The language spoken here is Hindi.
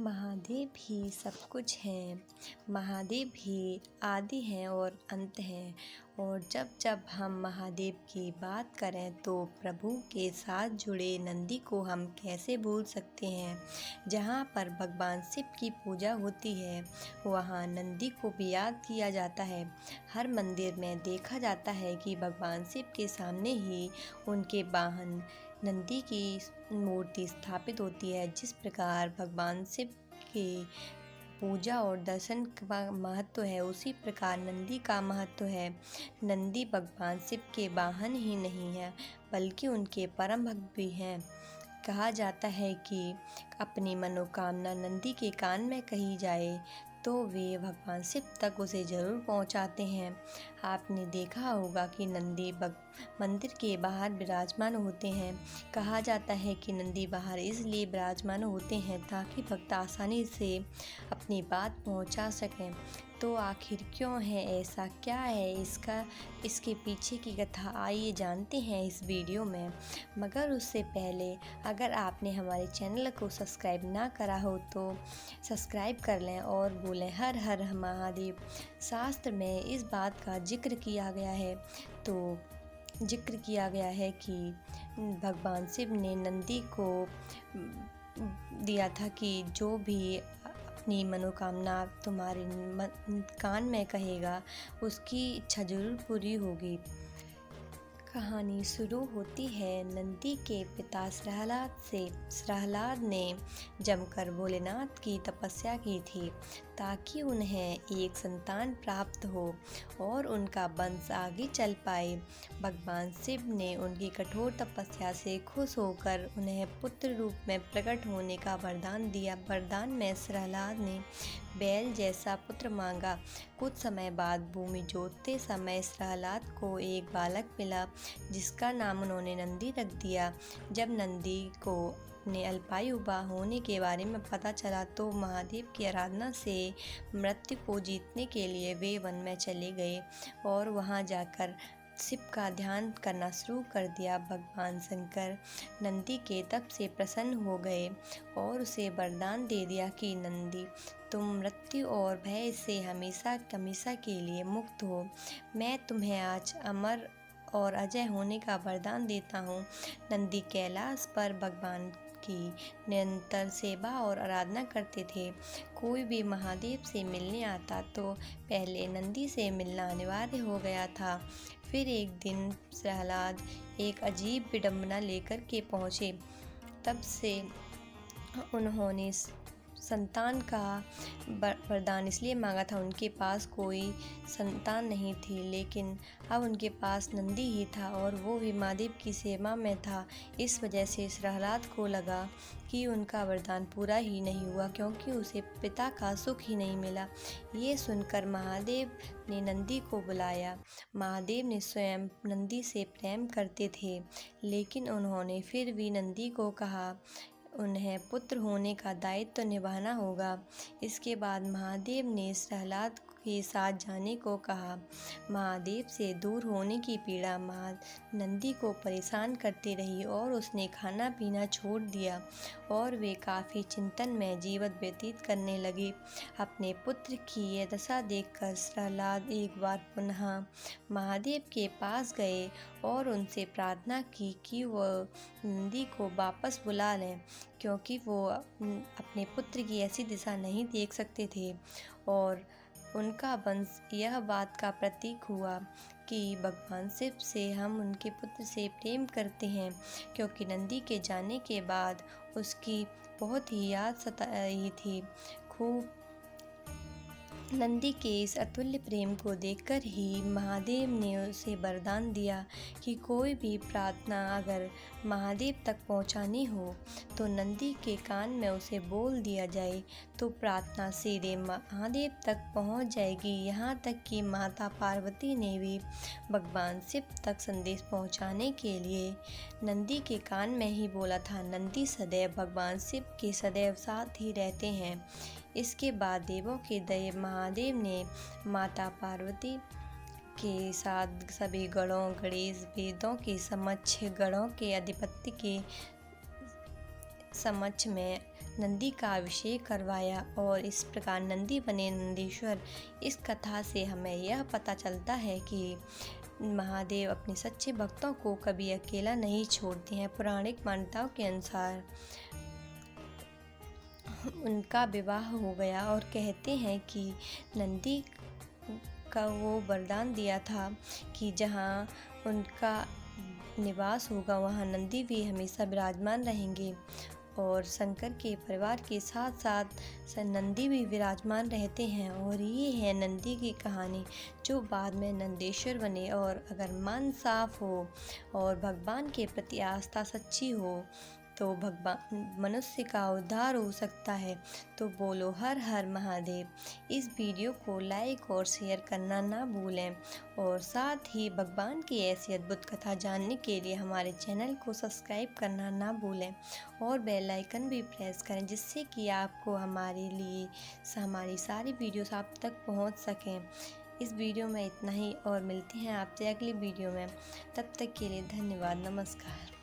महादेव ही सब कुछ हैं। महादेव ही आदि हैं और अंत हैं। और जब जब हम महादेव की बात करें तो प्रभु के साथ जुड़े नंदी को हम कैसे भूल सकते हैं। जहाँ पर भगवान शिव की पूजा होती है वहाँ नंदी को भी याद किया जाता है। हर मंदिर में देखा जाता है कि भगवान शिव के सामने ही उनके वाहन नंदी की मूर्ति स्थापित होती है। जिस प्रकार भगवान शिव के पूजा और दर्शन का महत्व है उसी प्रकार नंदी का महत्व है। नंदी भगवान शिव के वाहन ही नहीं है बल्कि उनके परम भक्त भी हैं। कहा जाता है कि अपनी मनोकामना नंदी के कान में कही जाए तो वे भगवान शिव तक उसे ज़रूर पहुंचाते हैं। आपने देखा होगा कि नंदी मंदिर के बाहर विराजमान होते हैं। कहा जाता है कि नंदी बाहर इसलिए विराजमान होते हैं ताकि भक्त आसानी से अपनी बात पहुंचा सकें। तो आखिर क्यों है ऐसा, क्या है इसके पीछे की कथा, आइए जानते हैं इस वीडियो में। मगर उससे पहले अगर आपने हमारे चैनल को सब्सक्राइब ना करा हो तो सब्सक्राइब कर लें और बोलें हर हर महादेव। शास्त्र में इस बात का जिक्र किया गया है कि भगवान शिव ने नंदी को दिया था कि जो भी अपनी मनोकामना तुम्हारे कान में कहेगा उसकी इच्छा जरूर पूरी होगी। कहानी शुरू होती है नंदी के पिता प्रहलाद से। प्रहलाद ने जमकर भोलेनाथ की तपस्या की थी ताकि उन्हें एक संतान प्राप्त हो और उनका वंश आगे चल पाए। भगवान शिव ने उनकी कठोर तपस्या से खुश होकर उन्हें पुत्र रूप में प्रकट होने का वरदान दिया। वरदान में प्रहलाद ने बैल जैसा पुत्र मांगा। कुछ समय बाद भूमि जोतते समय प्रहलाद को एक बालक मिला जिसका नाम उन्होंने नंदी रख दिया। जब नंदी को अपने अल्पायु होने के बारे में पता चला तो महादेव की आराधना से मृत्यु को जीतने के लिए वे वन में चले गए और वहां जाकर शिव का ध्यान करना शुरू कर दिया। भगवान शंकर नंदी के तप से प्रसन्न हो गए और उसे वरदान दे दिया कि नंदी तुम मृत्यु और भय से हमेशा हमेशा के लिए मुक्त हो। मैं तुम्हें आज अमर और अजय होने का वरदान देता हूँ। नंदी कैलाश पर भगवान की निरंतर सेवा और आराधना करते थे। कोई भी महादेव से मिलने आता तो पहले नंदी से मिलना अनिवार्य हो गया था। फिर एक दिन प्रहलाद एक अजीब विडंबना लेकर के पहुँचे। तब से उन्होंने संतान का वरदान इसलिए मांगा था। उनके पास कोई संतान नहीं थी लेकिन अब उनके पास नंदी ही था और वो भी महादेव की सेवा में था। इस वजह से प्रहलाद को लगा कि उनका वरदान पूरा ही नहीं हुआ क्योंकि उसे पिता का सुख ही नहीं मिला। ये सुनकर महादेव ने नंदी को बुलाया। महादेव ने स्वयं नंदी से प्रेम करते थे लेकिन उन्होंने फिर भी नंदी को कहा उन्हें पुत्र होने का दायित्व निभाना होगा। इसके बाद महादेव ने प्रहलाद के साथ जाने को कहा। महादेव से दूर होने की पीड़ा नंदी को परेशान करती रही और उसने खाना पीना छोड़ दिया और वे काफ़ी चिंतन में जीवन व्यतीत करने लगे। अपने पुत्र की यह दशा देखकर प्रहलाद एक बार पुनः महादेव के पास गए और उनसे प्रार्थना की कि वह नंदी को वापस बुला लें क्योंकि वो अपने पुत्र की ऐसी दिशा नहीं देख सकते थे और उनका वंश यह बात का प्रतीक हुआ कि भगवान शिव से हम उनके पुत्र से प्रेम करते हैं। क्योंकि नंदी के जाने के बाद उसकी बहुत ही याद सता रही थी। खूब नंदी के इस अतुल्य प्रेम को देखकर ही महादेव ने उसे वरदान दिया कि कोई भी प्रार्थना अगर महादेव तक पहुंचानी हो तो नंदी के कान में उसे बोल दिया जाए तो प्रार्थना सीधे महादेव तक पहुंच जाएगी। यहाँ तक कि माता पार्वती ने भी भगवान शिव तक संदेश पहुंचाने के लिए नंदी के कान में ही बोला था। नंदी सदैव भगवान शिव के सदैव साथ ही रहते हैं। इसके बाद देवों के देव महादेव ने माता पार्वती के साथ सभी गणों गणेश वेदों के समक्ष गणों के अधिपति के समक्ष में नंदी का अभिषेक करवाया और इस प्रकार नंदी बने नंदीश्वर। इस कथा से हमें यह पता चलता है कि महादेव अपने सच्चे भक्तों को कभी अकेला नहीं छोड़ते हैं। पौराणिक मान्यताओं के अनुसार उनका विवाह हो गया और कहते हैं कि नंदी का वो वरदान दिया था कि जहाँ उनका निवास होगा वहाँ नंदी भी हमेशा विराजमान रहेंगे। और शंकर के परिवार के साथ साथ नंदी भी विराजमान रहते हैं। और ये है नंदी की कहानी, जो बाद में नंदेश्वर बने। और अगर मन साफ हो और भगवान के प्रति आस्था सच्ची हो तो भगवान मनुष्य का उद्धार हो सकता है। तो बोलो हर हर महादेव। इस वीडियो को लाइक और शेयर करना ना भूलें और साथ ही भगवान की ऐसी अद्भुत कथा जानने के लिए हमारे चैनल को सब्सक्राइब करना ना भूलें और बेल आइकन भी प्रेस करें, जिससे कि आपको हमारी सारी वीडियोस आप तक पहुंच सकें। इस वीडियो में इतना ही और मिलते हैं आपसे अगली वीडियो में। तब तक के लिए धन्यवाद। नमस्कार।